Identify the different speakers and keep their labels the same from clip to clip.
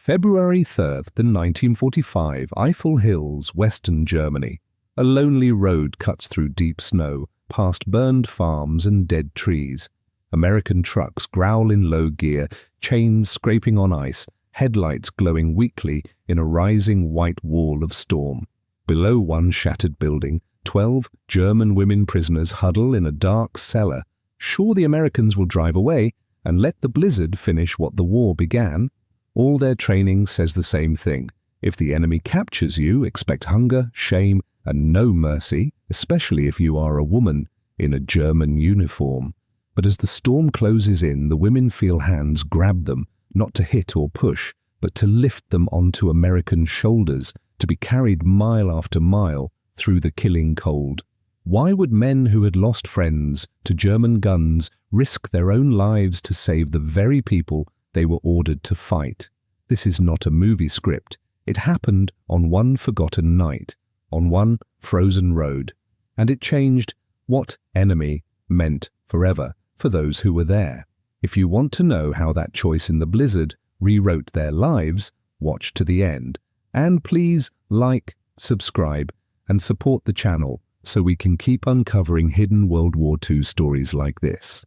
Speaker 1: February 3rd, 1945, Eifel Hills, Western Germany. A lonely road cuts through deep snow, past burned farms and dead trees. American trucks growl in low gear, chains scraping on ice, headlights glowing weakly in a rising white wall of storm. Below one shattered building, 12 German women prisoners huddle in a dark cellar, sure the Americans will drive away and let the blizzard finish what the war began. All their training says the same thing. If the enemy captures you, expect hunger, shame, and no mercy, especially if you are a woman in a German uniform. But as the storm closes in, the women feel hands grab them, not to hit or push, but to lift them onto American shoulders, to be carried mile after mile through the killing cold. Why would men who had lost friends to German guns risk their own lives to save the very people they were ordered to fight? This is not a movie script. It happened on one forgotten night, on one frozen road, and it changed what enemy meant forever for those who were there. If you want to know how that choice in the blizzard rewrote their lives, watch to the end. And please like, subscribe, and support the channel so we can keep uncovering hidden World War II stories like this.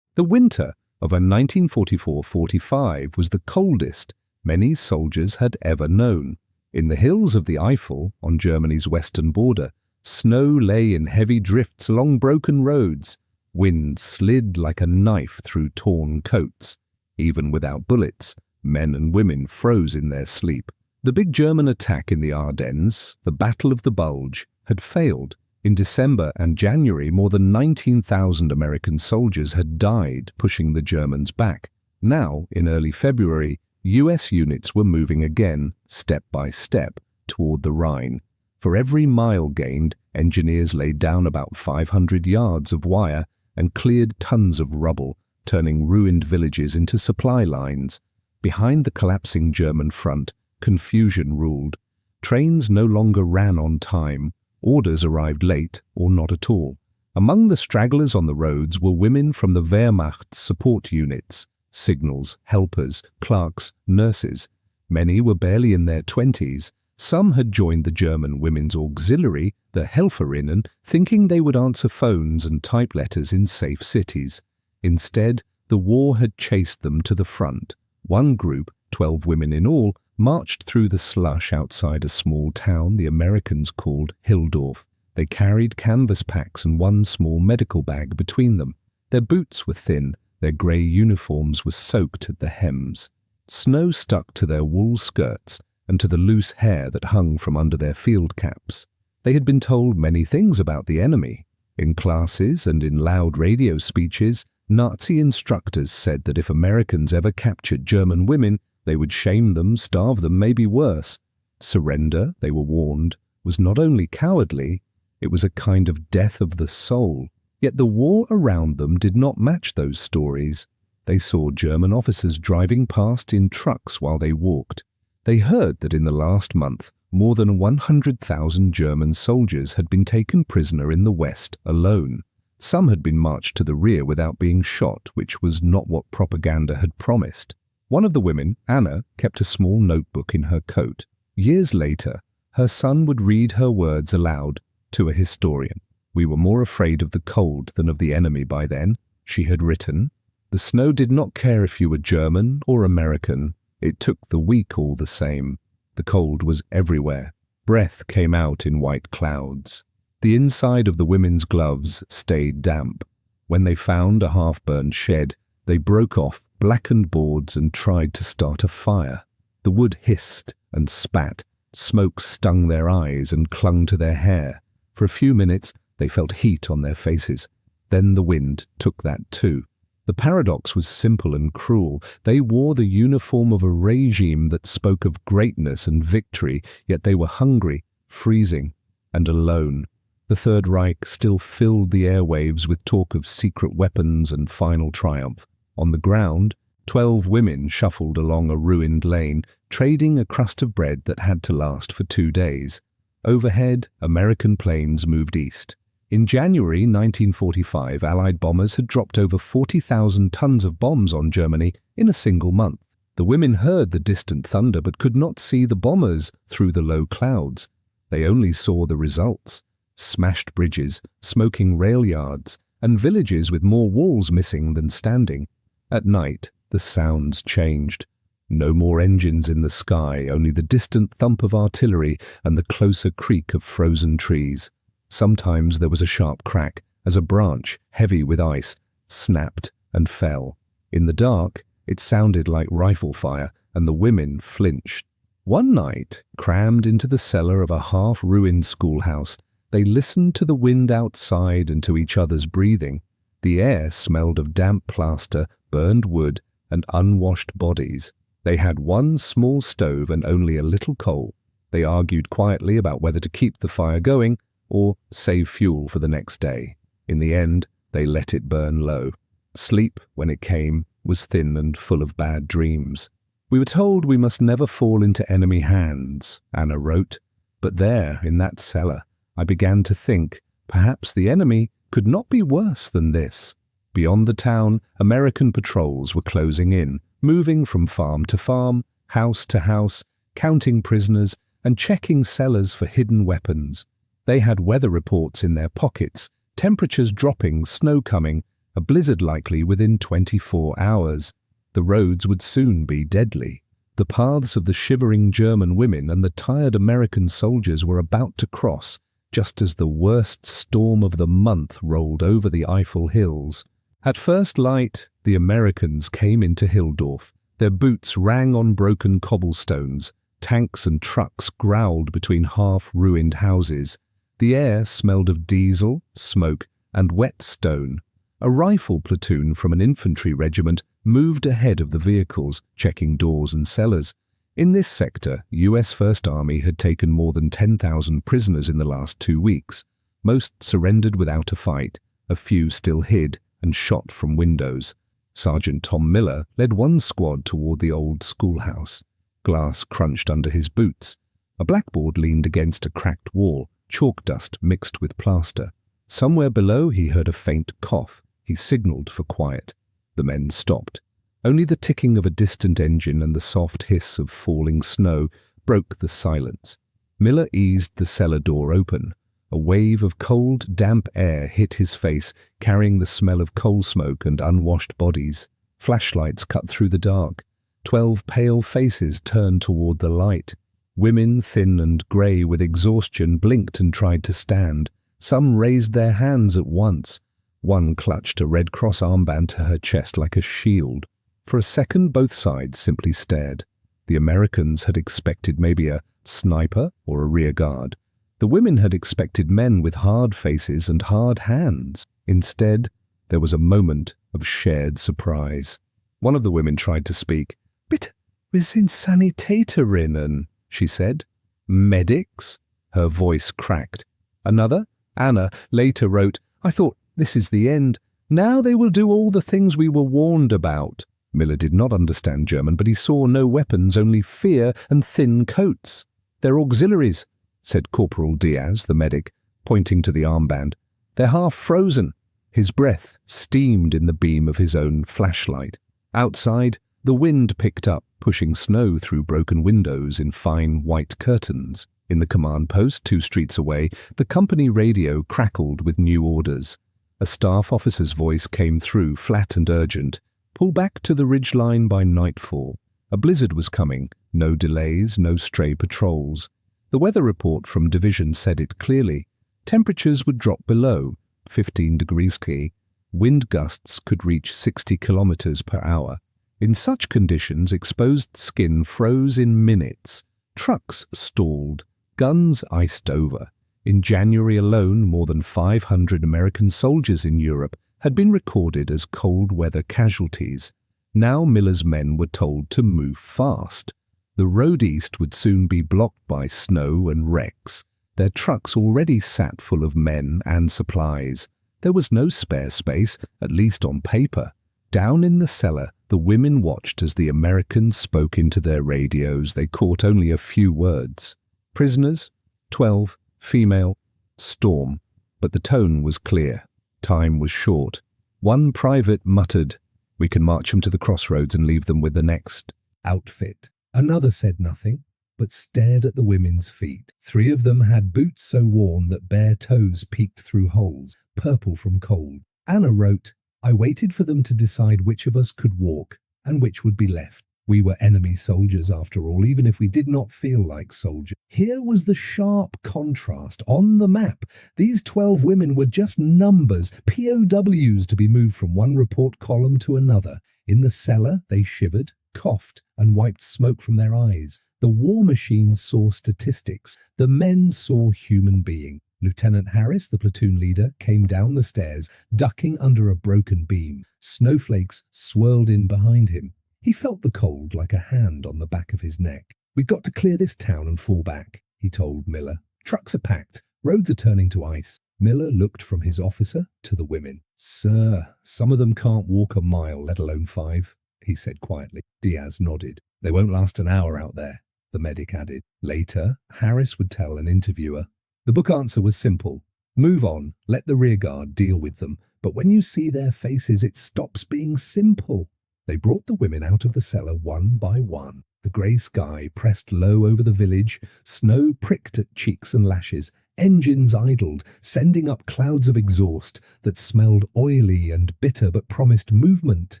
Speaker 1: The winter of 1944-45 was the coldest many soldiers had ever known. In the hills of the Eifel, on Germany's western border, snow lay in heavy drifts along broken roads. Wind slid like a knife through torn coats. Even without bullets, men and women froze in their sleep. The big German attack in the Ardennes, the Battle of the Bulge, had failed. In December and January, more than 19,000 American soldiers had died pushing the Germans back. Now, in early February, US units were moving again, step by step, toward the Rhine. For every mile gained, engineers laid down about 500 yards of wire and cleared tons of rubble, turning ruined villages into supply lines. Behind the collapsing German front, confusion ruled. Trains no longer ran on time. Orders arrived late or not at all. Among the stragglers on the roads were women from the Wehrmacht support units, signals, helpers, clerks, nurses. Many were barely in their 20s. Some had joined the German Women's Auxiliary, the Helferinnen, thinking they would answer phones and type letters in safe cities. Instead, the war had chased them to the front. One group, 12 women in all, marched through the slush outside a small town the Americans called Hildorf. They carried canvas packs and one small medical bag between them. Their boots were thin, their grey uniforms were soaked at the hems. Snow stuck to their wool skirts and to the loose hair that hung from under their field caps. They had been told many things about the enemy. In classes and in loud radio speeches, Nazi instructors said that if Americans ever captured German women, they would shame them, starve them, maybe worse. Surrender, they were warned, was not only cowardly, it was a kind of death of the soul. Yet the war around them did not match those stories. They saw German officers driving past in trucks while they walked. They heard that in the last month, more than 100,000 German soldiers had been taken prisoner in the West alone. Some had been marched to the rear without being shot, which was not what propaganda had promised. One of the women, Anna, kept a small notebook in her coat. Years later, her son would read her words aloud to a historian. "We were more afraid of the cold than of the enemy by then," she had written. "The snow did not care if you were German or American. It took the weak all the same. The cold was everywhere. Breath came out in white clouds. The inside of the women's gloves stayed damp. When they found a half-burned shed, they broke off blackened boards and tried to start a fire. The wood hissed and spat. Smoke stung their eyes and clung to their hair. For a few minutes, they felt heat on their faces. Then the wind took that too. The paradox was simple and cruel. They wore the uniform of a regime that spoke of greatness and victory, yet they were hungry, freezing, and alone. The Third Reich still filled the airwaves with talk of secret weapons and final triumph. On the ground, 12 women shuffled along a ruined lane, trading a crust of bread that had to last for 2 days. Overhead, American planes moved east. In January 1945, Allied bombers had dropped over 40,000 tons of bombs on Germany in a single month. The women heard the distant thunder but could not see the bombers through the low clouds. They only saw the results: smashed bridges, smoking rail yards, and villages with more walls missing than standing. At night, the sounds changed. No more engines in the sky, only the distant thump of artillery and the closer creak of frozen trees. Sometimes there was a sharp crack as a branch, heavy with ice, snapped and fell. In the dark, it sounded like rifle fire, and the women flinched. One night, crammed into the cellar of a half-ruined schoolhouse, they listened to the wind outside and to each other's breathing. The air smelled of damp plaster, burned wood, and unwashed bodies. They had one small stove and only a little coal. They argued quietly about whether to keep the fire going or save fuel for the next day. In the end, they let it burn low. Sleep, when it came, was thin and full of bad dreams. "We were told we must never fall into enemy hands," Anna wrote. "But there, in that cellar, I began to think perhaps the enemy could not be worse than this." Beyond the town, American patrols were closing in, moving from farm to farm, house to house, counting prisoners and checking cellars for hidden weapons. They had weather reports in their pockets, temperatures dropping, snow coming, a blizzard likely within 24 hours. The roads would soon be deadly. The paths of the shivering German women and the tired American soldiers were about to cross, just as the worst storm of the month rolled over the Eifel Hills. At first light, the Americans came into Hildorf. Their boots rang on broken cobblestones. Tanks and trucks growled between half-ruined houses. The air smelled of diesel, smoke, and wet stone. A rifle platoon from an infantry regiment moved ahead of the vehicles, checking doors and cellars. In this sector, US First Army had taken more than 10,000 prisoners in the last 2 weeks. Most surrendered without a fight. A few still hid and shot from windows. Sergeant Tom Miller led one squad toward the old schoolhouse. Glass crunched under his boots. A blackboard leaned against a cracked wall, chalk dust mixed with plaster. Somewhere below he heard a faint cough. He signaled for quiet. The men stopped. Only the ticking of a distant engine and the soft hiss of falling snow broke the silence. Miller eased the cellar door open. A wave of cold, damp air hit his face, carrying the smell of coal smoke and unwashed bodies. Flashlights cut through the dark. 12 pale faces turned toward the light. Women, thin and grey with exhaustion, blinked and tried to stand. Some raised their hands at once. One clutched a Red Cross armband to her chest like a shield. For a second, both sides simply stared. The Americans had expected maybe a sniper or a rear guard. The women had expected men with hard faces and hard hands. Instead, there was a moment of shared surprise. One of the women tried to speak. "Bitte, wir sind Sanitäterinnen," she said. "Medics?" Her voice cracked. Another, Anna, later wrote, "I thought, this is the end. Now they will do all the things we were warned about." Miller did not understand German, but he saw no weapons, only fear and thin coats. "They're auxiliaries," said Corporal Diaz, the medic, pointing to the armband. "They're half frozen." His breath steamed in the beam of his own flashlight. Outside, the wind picked up, pushing snow through broken windows in fine white curtains. In the command post 2 streets away, the company radio crackled with new orders. A staff officer's voice came through, flat and urgent. "Pull back to the ridgeline by nightfall." A blizzard was coming. No delays, no stray patrols. The weather report from division said it clearly. Temperatures would drop below 15 degrees C. Wind gusts could reach 60 kilometers per hour. In such conditions, exposed skin froze in minutes. Trucks stalled. Guns iced over. In January alone, more than 500 American soldiers in Europe had been recorded as cold weather casualties. Now Miller's men were told to move fast. The road east would soon be blocked by snow and wrecks. Their trucks already sat full of men and supplies. There was no spare space, at least on paper. Down in the cellar, the women watched as the Americans spoke into their radios. They caught only a few words. Prisoners, 12, female, storm. But the tone was clear. Time was short. One private muttered, "We can march them to the crossroads and leave them with the next." outfit. Another said nothing, but stared at the women's feet. 3 of them had boots so worn that bare toes peeked through holes, purple from cold. Anna wrote, "I waited for them to decide which of us could walk and which would be left. We were enemy soldiers after all, even if we did not feel like soldiers." Here was the sharp contrast on the map. These 12 women were just numbers, POWs to be moved from one report column to another. In the cellar, they shivered, coughed, and wiped smoke from their eyes. The war machine saw statistics. The men saw human being. Lieutenant Harris, the platoon leader, came down the stairs, ducking under a broken beam. Snowflakes swirled in behind him. He felt the cold like a hand on the back of his neck. "We've got to clear this town and fall back," he told Miller. "Trucks are packed. Roads are turning to ice." Miller looked from his officer to the women. "Sir, some of them can't walk a mile, let alone 5, he said quietly. Diaz nodded. "They won't last an hour out there," the medic added. Later, Harris would tell an interviewer. The book answer was simple. Move on, let the rearguard deal with them. But when you see their faces, it stops being simple. They brought the women out of the cellar one by one. The grey sky pressed low over the village. Snow pricked at cheeks and lashes. Engines idled, sending up clouds of exhaust that smelled oily and bitter but promised movement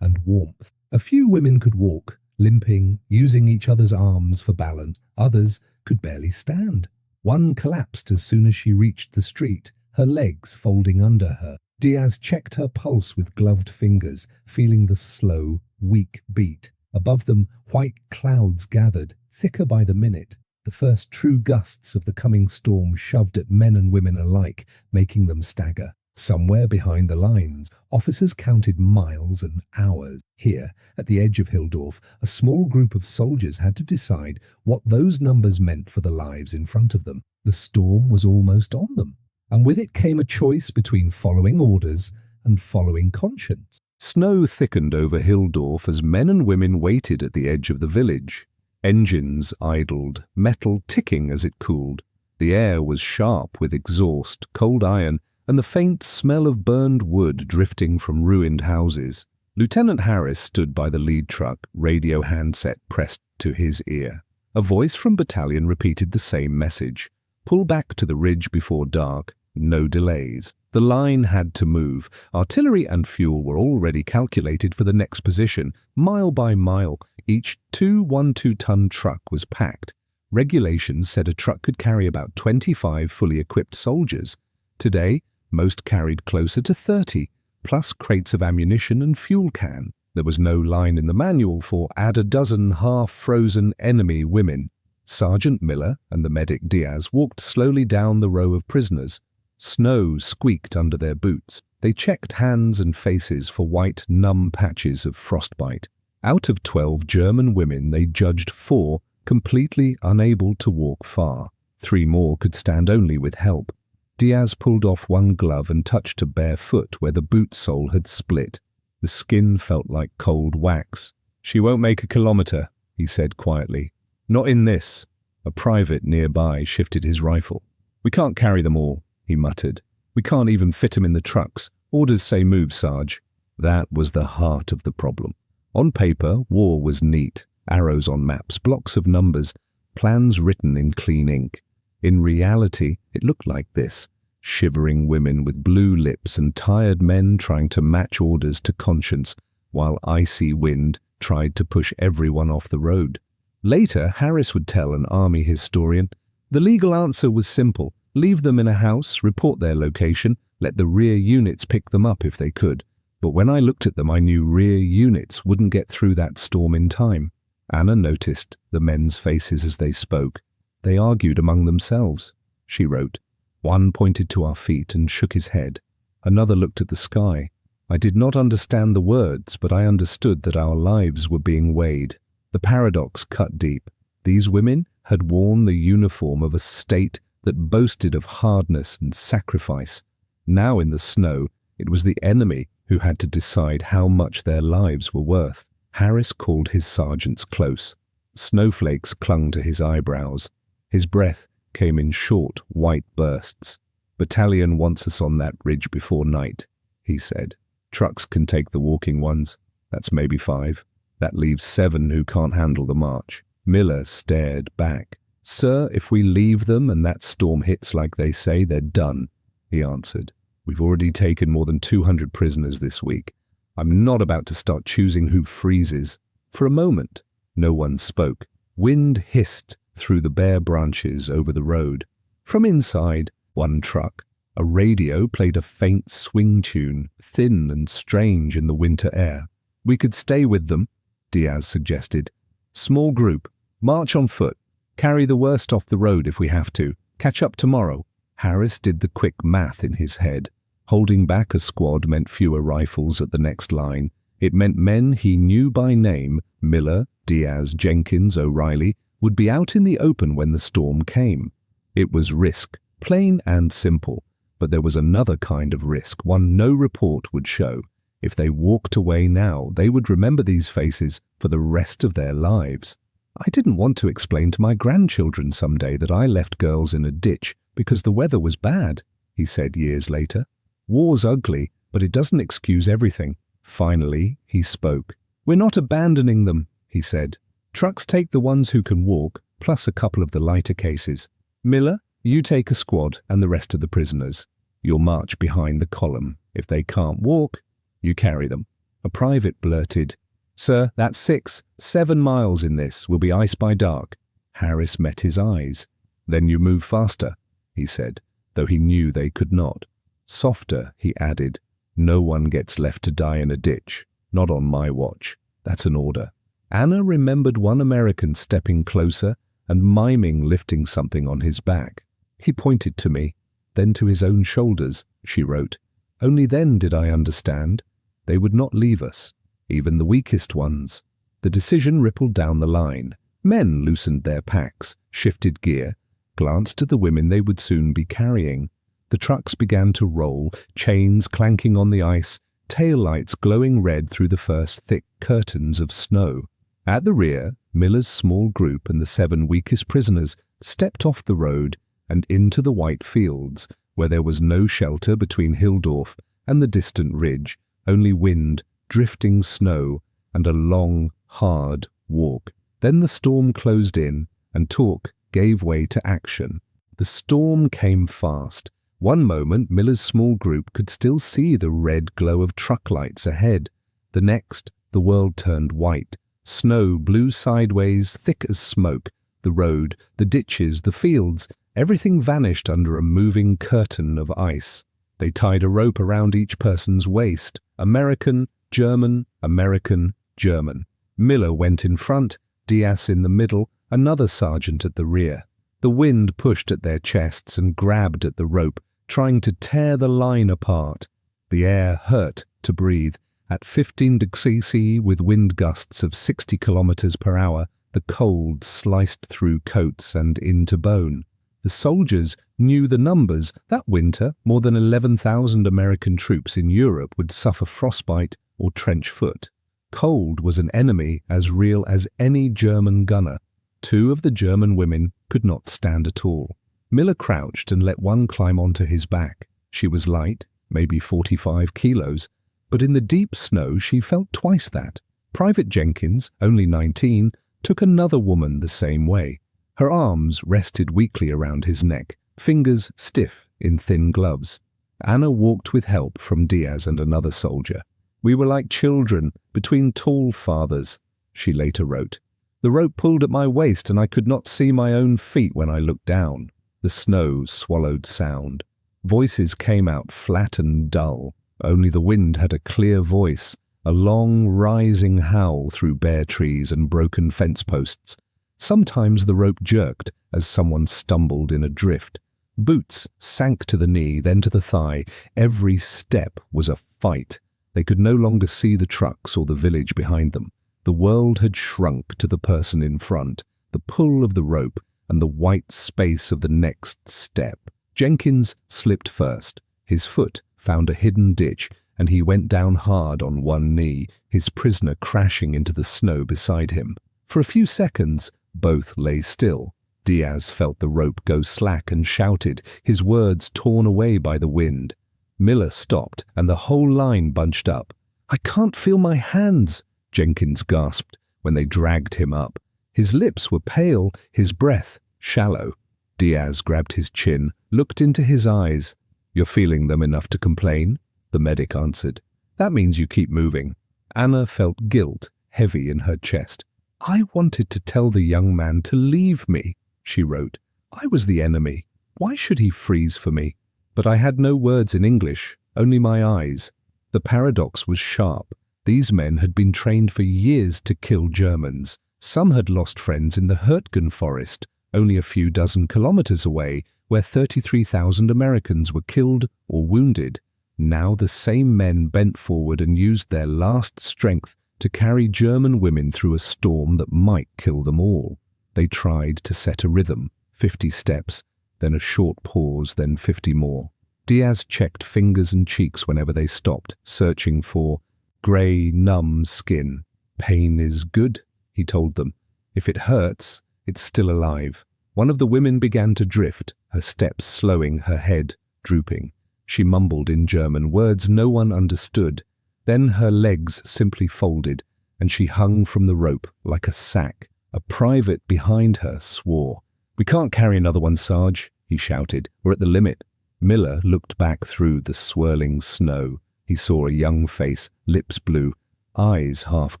Speaker 1: and warmth. A few women could walk, limping, using each other's arms for balance. Others could barely stand. One collapsed as soon as she reached the street, her legs folding under her. Diaz checked her pulse with gloved fingers, feeling the slow, weak beat. Above them, white clouds gathered, thicker by the minute. The first true gusts of the coming storm shoved at men and women alike, making them stagger. Somewhere behind the lines, officers counted miles and hours. Here, at the edge of Hildorf, a small group of soldiers had to decide what those numbers meant for the lives in front of them. The storm was almost on them, and with it came a choice between following orders and following conscience. Snow thickened over Hildorf as men and women waited at the edge of the village. Engines idled, metal ticking as it cooled. The air was sharp with exhaust, cold iron, and the faint smell of burned wood drifting from ruined houses. Lieutenant Harris stood by the lead truck, radio handset pressed to his ear. A voice from battalion repeated the same message. Pull back to the ridge before dark. No delays. The line had to move. Artillery and fuel were already calculated for the next position. Mile by mile, each 2 1-2-ton truck was packed. Regulations said a truck could carry about 25 fully equipped soldiers. Today, most carried closer to 30, plus crates of ammunition and fuel can. There was no line in the manual for add a dozen half-frozen enemy women. Sergeant Miller and the medic Diaz walked slowly down the row of prisoners. Snow squeaked under their boots. They checked hands and faces for white, numb patches of frostbite. Out of 12 German women, they judged 4 completely unable to walk far. 3 more could stand only with help. Diaz pulled off one glove and touched a bare foot where the boot sole had split. The skin felt like cold wax. "She won't make a kilometre," he said quietly. "Not in this." A private nearby shifted his rifle. "We can't carry them all," he muttered. "We can't even fit them in the trucks. Orders say move, Sarge." That was the heart of the problem. On paper, war was neat. Arrows on maps, blocks of numbers, plans written in clean ink. In reality, it looked like this. Shivering women with blue lips and tired men trying to match orders to conscience, while icy wind tried to push everyone off the road. Later, Harris would tell an army historian, "The legal answer was simple. Leave them in a house, report their location, let the rear units pick them up if they could. But when I looked at them, I knew rear units wouldn't get through that storm in time." Anna noticed the men's faces as they spoke. They argued among themselves. She wrote, "One pointed to our feet and shook his head. Another looked at the sky. I did not understand the words, but I understood that our lives were being weighed." The paradox cut deep. These women had worn the uniform of a state that boasted of hardness and sacrifice. Now in the snow, it was the enemy who had to decide how much their lives were worth. Harris called his sergeants close. Snowflakes clung to his eyebrows. His breath came in short, white bursts. "Battalion wants us on that ridge before night," he said. "Trucks can take the walking ones. That's maybe 5. That leaves 7 who can't handle the march. Miller stared back. Sir, if we leave them and that storm hits like they say, they're done, he answered. We've already taken more than 200 prisoners this week. I'm not about to start choosing who freezes. For a moment, no one spoke. Wind hissed through the bare branches over the road. From inside, one truck. A radio played a faint swing tune, thin and strange in the winter air. We could stay with them, Diaz suggested. Small group. March on foot. Carry the worst off the road if we have to. Catch up tomorrow. Harris did the quick math in his head. Holding back a squad meant fewer rifles at the next line. It meant men he knew by name, Miller, Diaz, Jenkins, O'Reilly, would be out in the open when the storm came. It was risk, plain and simple. But there was another kind of risk, one no report would show. If they walked away now, they would remember these faces for the rest of their lives. I didn't want to explain to my grandchildren someday that I left girls in a ditch because the weather was bad, he said years later. War's ugly, but it doesn't excuse everything. Finally, he spoke. We're not abandoning them, he said. Trucks take the ones who can walk, plus a couple of the lighter cases. Miller, you take a squad and the rest of the prisoners. You'll march behind the column. If they can't walk, you carry them. A private blurted, Sir, that's 7 miles in this. We'll be ice by dark. Harris met his eyes. Then you move faster, he said, though he knew they could not. Softer, he added. No one gets left to die in a ditch. Not on my watch. That's an order. Anna remembered one American stepping closer and miming lifting something on his back. He pointed to me, then to his own shoulders, she wrote. Only then did I understand. They would not leave us, even the weakest ones. The decision rippled down the line. Men loosened their packs, shifted gear, glanced at the women they would soon be carrying. The trucks began to roll, chains clanking on the ice, taillights glowing red through the first thick curtains of snow. At the rear, Miller's small group and the 7 weakest prisoners stepped off the road and into the white fields, where there was no shelter between Hildorf and the distant ridge, only wind, drifting snow, and a long, hard walk. Then the storm closed in, and talk gave way to action. The storm came fast. One moment, Miller's small group could still see the red glow of truck lights ahead. The next, the world turned white. Snow blew sideways, thick as smoke. The road, the ditches, the fields, everything vanished under a moving curtain of ice. They tied a rope around each person's waist. American, German, American, German. Miller went in front, Diaz in the middle, another sergeant at the rear. The wind pushed at their chests and grabbed at the rope, trying to tear the line apart. The air hurt to breathe. At 15 degrees C with wind gusts of 60 kilometers per hour, the cold sliced through coats and into bone. The soldiers knew the numbers. That winter, more than 11,000 American troops in Europe would suffer frostbite or trench foot. Cold was an enemy as real as any German gunner. 2 of the German women could not stand at all. Miller crouched and let one climb onto his back. She was light, maybe 45 kilos, but in the deep snow she felt twice that. Private Jenkins, only 19, took another woman the same way. Her arms rested weakly around his neck, fingers stiff in thin gloves. Anna walked with help from Diaz and another soldier. We were like children, between tall fathers, she later wrote. The rope pulled at my waist and I could not see my own feet when I looked down. The snow swallowed sound. Voices came out flat and dull. Only the wind had a clear voice, a long rising howl through bare trees and broken fence posts. Sometimes the rope jerked as someone stumbled in a drift. Boots sank to the knee, then to the thigh. Every step was a fight. They could no longer see the trucks or the village behind them. The world had shrunk to the person in front, the pull of the rope, and the white space of the next step. Jenkins slipped first. His foot found a hidden ditch, and he went down hard on one knee, his prisoner crashing into the snow beside him. For a few seconds, both lay still. Diaz felt the rope go slack and shouted, his words torn away by the wind. Miller stopped, and the whole line bunched up. I can't feel my hands, Jenkins gasped when they dragged him up. His lips were pale, his breath shallow. Diaz grabbed his chin, looked into his eyes. "You're feeling them enough to complain?" the medic answered. "That means you keep moving." Anna felt guilt heavy in her chest. "I wanted to tell the young man to leave me," she wrote. "I was the enemy. Why should he freeze for me?" But I had no words in English, only my eyes. The paradox was sharp. These men had been trained for years to kill Germans. Some had lost friends in the Hurtgen forest, only a few dozen kilometers away, where 33,000 Americans were killed or wounded. Now the same men bent forward and used their last strength to carry German women through a storm that might kill them all. They tried to set a rhythm, 50 steps, then a short pause, then 50 more. Diaz checked fingers and cheeks whenever they stopped, searching for grey, numb skin. "Pain is good," he told them. "If it hurts, it's still alive." One of the women began to drift, her steps slowing, her head drooping. She mumbled in German, words no one understood. Then her legs simply folded, and she hung from the rope like a sack. A private behind her swore. "We can't carry another one, Sarge," he shouted. "We're at the limit." Miller looked back through the swirling snow. He saw a young face, lips blue, eyes half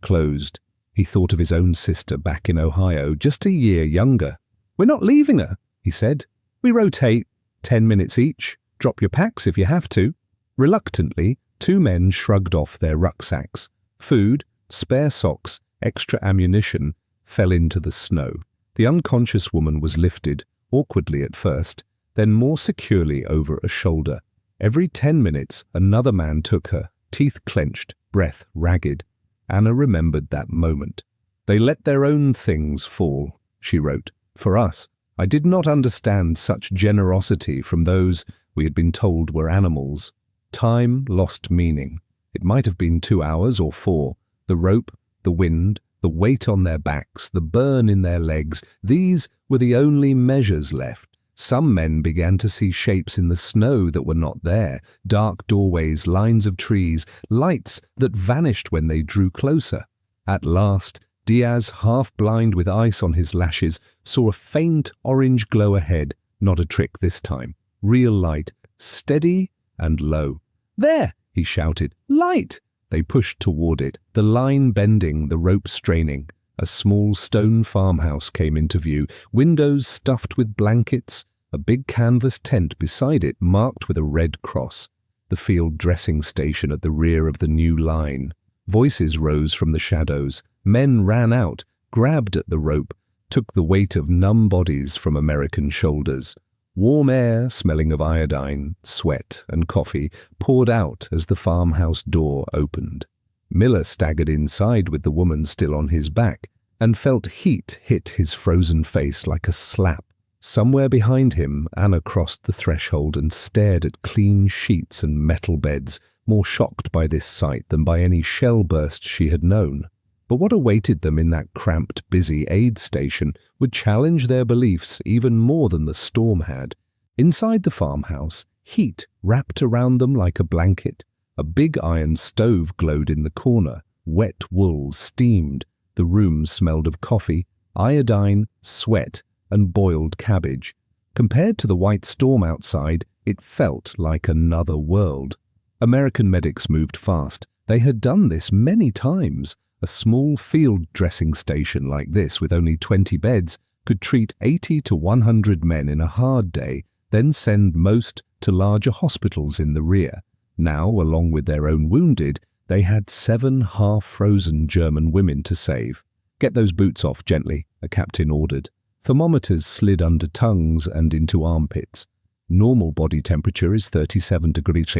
Speaker 1: closed. He thought of his own sister back in Ohio, just a year younger. "We're not leaving her," he said. "We rotate, 10 minutes each. Drop your packs if you have to." Reluctantly, 2 men shrugged off their rucksacks. Food, spare socks, extra ammunition fell into the snow. The unconscious woman was lifted, awkwardly at first, then more securely over a shoulder. Every 10 minutes, another man took her, teeth clenched, breath ragged. Anna remembered that moment. "They let their own things fall," she wrote. "For us, I did not understand such generosity from those we had been told were animals. Time lost meaning. It might have been 2 hours or 4. The rope, the wind, the weight on their backs, the burn in their legs, these were the only measures left. Some men began to see shapes in the snow that were not there, dark doorways, lines of trees, lights that vanished when they drew closer. At last, Diaz, half blind with ice on his lashes, saw a faint orange glow ahead. Not a trick this time. Real light, steady and low. "There!" he shouted. "Light!" They pushed toward it, the line bending, the rope straining. A small stone farmhouse came into view, windows stuffed with blankets, a big canvas tent beside it marked with a red cross. The field dressing station at the rear of the new line. Voices rose from the shadows. Men ran out, grabbed at the rope, took the weight of numb bodies from American shoulders. Warm air, smelling of iodine, sweat, and coffee, poured out as the farmhouse door opened. Miller staggered inside with the woman still on his back, and felt heat hit his frozen face like a slap. Somewhere behind him, Anna crossed the threshold and stared at clean sheets and metal beds, more shocked by this sight than by any shell burst she had known. But what awaited them in that cramped, busy aid station would challenge their beliefs even more than the storm had. Inside the farmhouse, heat wrapped around them like a blanket. A big iron stove glowed in the corner. Wet wool steamed. The room smelled of coffee, iodine, sweat, and boiled cabbage. Compared to the white storm outside, it felt like another world. American medics moved fast. They had done this many times. A small field dressing station like this with only 20 beds could treat 80 to 100 men in a hard day, then send most to larger hospitals in the rear. Now, along with their own wounded, they had 7 half-frozen German women to save. "Get those boots off gently," a captain ordered. Thermometers slid under tongues and into armpits. Normal body temperature is 37 degrees.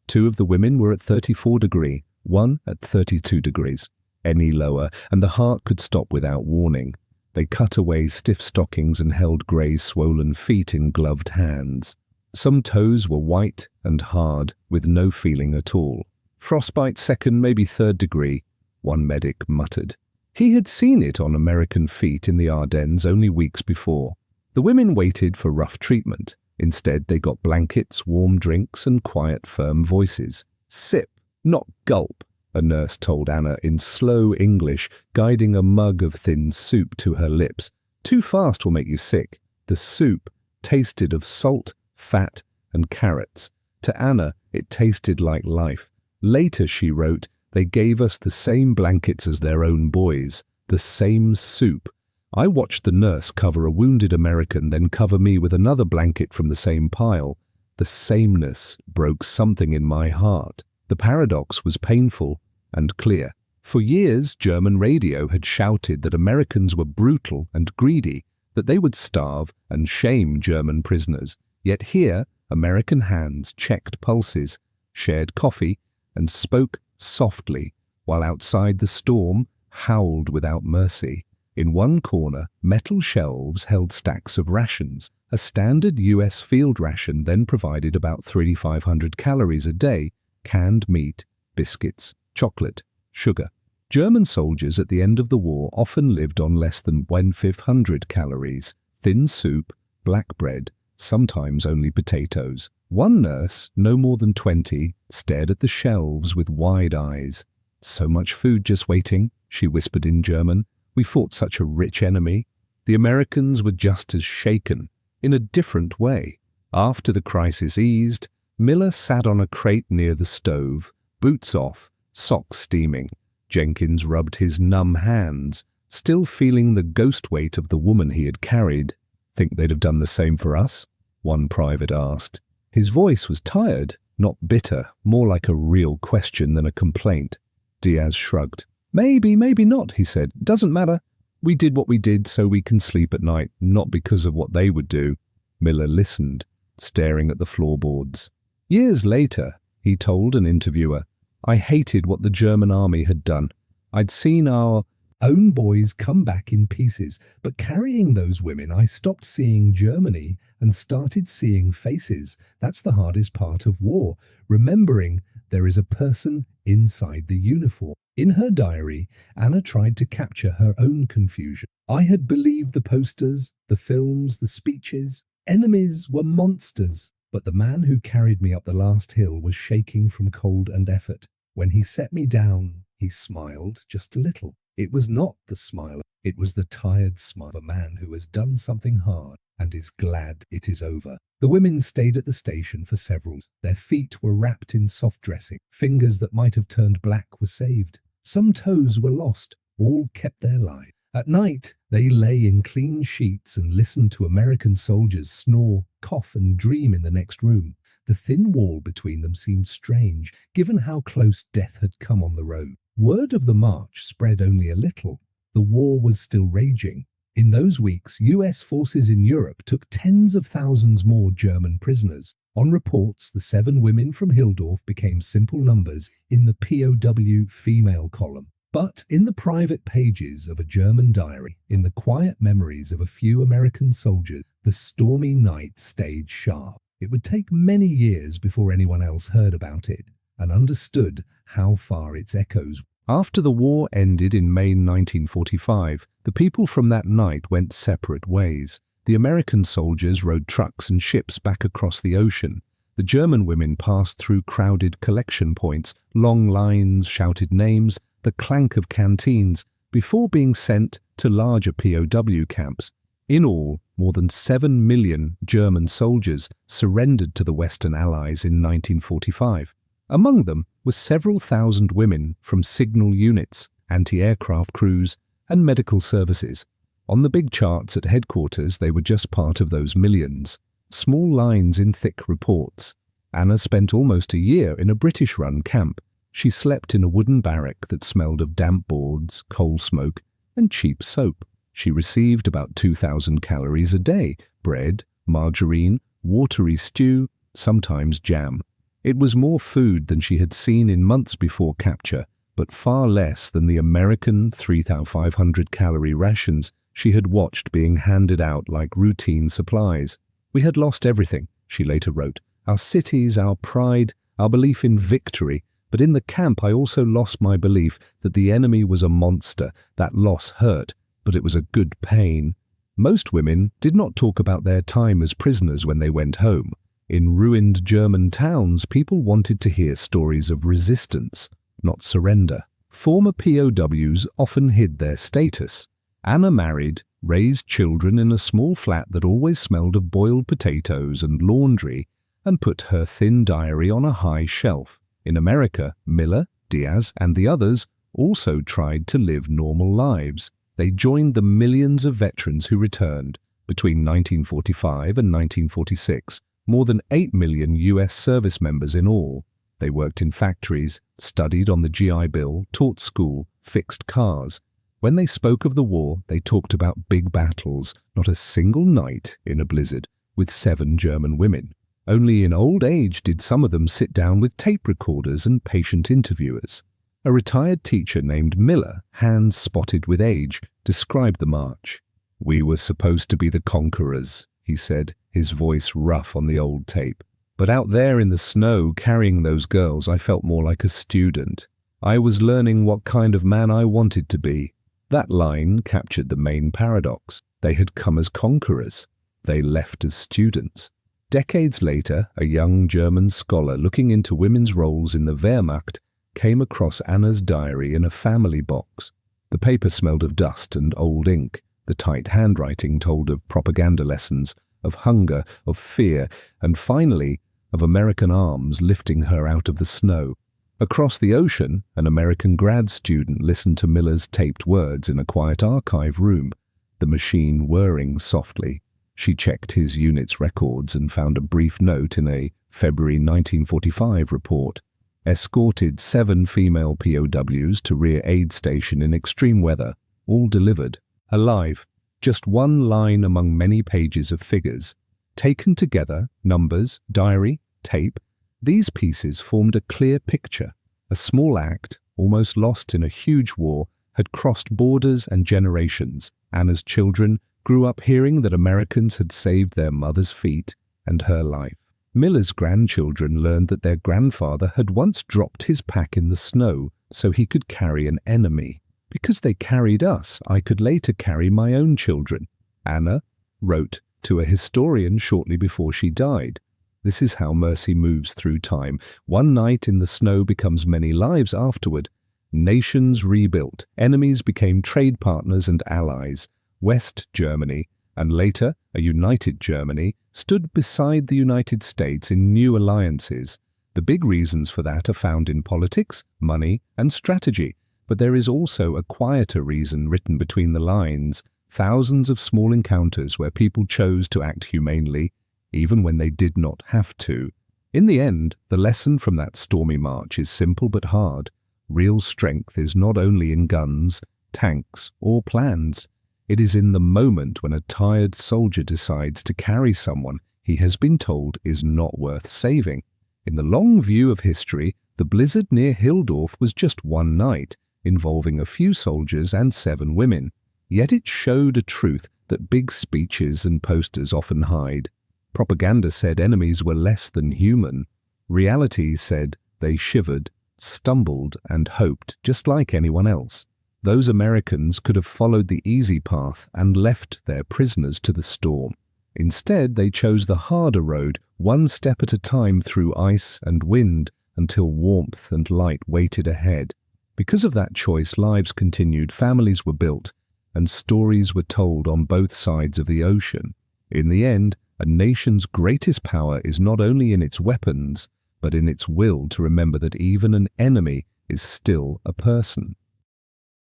Speaker 1: 2 of the women were at 34 degrees, 1 at 32 degrees. Any lower, and the heart could stop without warning. They cut away stiff stockings and held grey, swollen feet in gloved hands. Some toes were white and hard, with no feeling at all. "Frostbite 2nd, maybe 3rd degree," one medic muttered. He had seen it on American feet in the Ardennes only weeks before. The women waited for rough treatment. Instead, they got blankets, warm drinks, and quiet, firm voices. "Sip, not gulp." a nurse told Anna in slow English, guiding a mug of thin soup to her lips. Too fast will make you sick. The soup tasted of salt, fat, and carrots. To Anna, it tasted like life. Later, she wrote, they gave us the same blankets as their own boys, the same soup. I watched the nurse cover a wounded American, then cover me with another blanket from the same pile. The sameness broke something in my heart. The paradox was painful and clear. For years, German radio had shouted that Americans were brutal and greedy, that they would starve and shame German prisoners. Yet here, American hands checked pulses, shared coffee, and spoke softly, while outside the storm howled without mercy. In one corner, metal shelves held stacks of rations. A standard US field ration then provided about 3,500 calories a day, canned meat, biscuits, chocolate, sugar. German soldiers at the end of the war often lived on less than 1,500 calories, thin soup, black bread, sometimes only potatoes. One nurse, no more than 20, stared at the shelves with wide eyes. "So much food just waiting," she whispered in German. "We fought such a rich enemy." The Americans were just as shaken, in a different way. After the crisis eased, Miller sat on a crate near the stove, boots off, socks steaming. Jenkins rubbed his numb hands, still feeling the ghost weight of the woman he had carried. "Think they'd have done the same for us?" one private asked. His voice was tired, not bitter, more like a real question than a complaint. Diaz shrugged. "Maybe, maybe not," he said. "Doesn't matter. We did what we did so we can sleep at night, not because of what they would do." Miller listened, staring at the floorboards. Years later, he told an interviewer, "I hated what the German army had done. I'd seen our own boys come back in pieces, but carrying those women, I stopped seeing Germany and started seeing faces. That's the hardest part of war, remembering there is a person inside the uniform." In her diary, Anna tried to capture her own confusion. "I had believed the posters, the films, the speeches. Enemies were monsters. But the man who carried me up the last hill was shaking from cold and effort. When he set me down, he smiled just a little. It was not the smile, it was the tired smile of a man who has done something hard and is glad it is over." The women stayed at the station for several. Their feet were wrapped in soft dressing. Fingers that might have turned black were saved. Some toes were lost. All kept their lives. At night, they lay in clean sheets and listened to American soldiers snore, cough, and dream in the next room. The thin wall between them seemed strange, given how close death had come on the road. Word of the march spread only a little. The war was still raging. In those weeks, US forces in Europe took tens of thousands more German prisoners. On reports, the 7 women from Hildorf became simple numbers in the POW female column. But in the private pages of a German diary, in the quiet memories of a few American soldiers, the stormy night stayed sharp. It would take many years before anyone else heard about it and understood how far its echoes. After the war ended in May 1945, the people from that night went separate ways. The American soldiers rode trucks and ships back across the ocean. The German women passed through crowded collection points, long lines, shouted names, the clank of canteens, before being sent to larger POW camps. In all, more than 7 million German soldiers surrendered to the Western Allies in 1945. Among them were several thousand women from signal units, anti-aircraft crews, and medical services. On the big charts at headquarters, they were just part of those millions. Small lines in thick reports. Anna spent almost a year in a British-run camp. She slept in a wooden barrack that smelled of damp boards, coal smoke, and cheap soap. She received about 2,000 calories a day, bread, margarine, watery stew, sometimes jam. It was more food than she had seen in months before capture, but far less than the American 3,500-calorie rations she had watched being handed out like routine supplies. "We had lost everything," she later wrote. "Our cities, our pride, our belief in victory. But in the camp I also lost my belief that the enemy was a monster. That loss hurt, but it was a good pain." Most women did not talk about their time as prisoners when they went home. In ruined German towns, people wanted to hear stories of resistance. not surrender. Former POWs often hid their status. Anna married, raised children in a small flat that always smelled of boiled potatoes and laundry, and put her thin diary on a high shelf. In America, Miller, Diaz, and the others also tried to live normal lives. They joined the millions of veterans who returned. Between 1945 and 1946, more than 8 million US service members in all. They worked in factories, studied on the GI Bill, taught school, fixed cars. When they spoke of the war, they talked about big battles, not a single night in a blizzard, with 7 German women. Only in old age did some of them sit down with tape recorders and patient interviewers. A retired teacher named Miller, hands spotted with age, described the march. "We were supposed to be the conquerors," he said, his voice rough on the old tape. "But out there in the snow, carrying those girls, I felt more like a student. I was learning what kind of man I wanted to be." That line captured the main paradox. They had come as conquerors. They left as students. Decades later, a young German scholar looking into women's roles in the Wehrmacht came across Anna's diary in a family box. The paper smelled of dust and old ink. The tight handwriting told of propaganda lessons, of hunger, of fear, and finally, of American arms lifting her out of the snow. Across the ocean, an American grad student listened to Miller's taped words in a quiet archive room, the machine whirring softly. She checked his unit's records and found a brief note in a February 1945 report. Escorted 7 female POWs to rear aid station in extreme weather, all delivered. Alive. Just one line among many pages of figures. Taken together, numbers, diary, tape, these pieces formed a clear picture. A small act, almost lost in a huge war, had crossed borders and generations. Anna's children grew up hearing that Americans had saved their mother's feet and her life. Miller's grandchildren learned that their grandfather had once dropped his pack in the snow so he could carry an enemy. "Because they carried us, I could later carry my own children," Anna wrote to a historian shortly before she died. This is how mercy moves through time. One night in the snow becomes many lives afterward. Nations rebuilt. Enemies became trade partners and allies. West Germany, and later a united Germany, stood beside the United States in new alliances. The big reasons for that are found in politics, money, and strategy. But there is also a quieter reason written between the lines. Thousands of small encounters where people chose to act humanely, even when they did not have to. In the end, the lesson from that stormy march is simple but hard. Real strength is not only in guns, tanks, or plans. It is in the moment when a tired soldier decides to carry someone he has been told is not worth saving. In the long view of history, the blizzard near Hildorf was just one night, involving a few soldiers and 7 women. Yet it showed a truth that big speeches and posters often hide. Propaganda said enemies were less than human. Reality said they shivered, stumbled, and hoped just like anyone else. Those Americans could have followed the easy path and left their prisoners to the storm. Instead, they chose the harder road, one step at a time through ice and wind, until warmth and light waited ahead. Because of that choice, lives continued, families were built, and stories were told on both sides of the ocean. In the end, a nation's greatest power is not only in its weapons, but in its will to remember that even an enemy is still a person.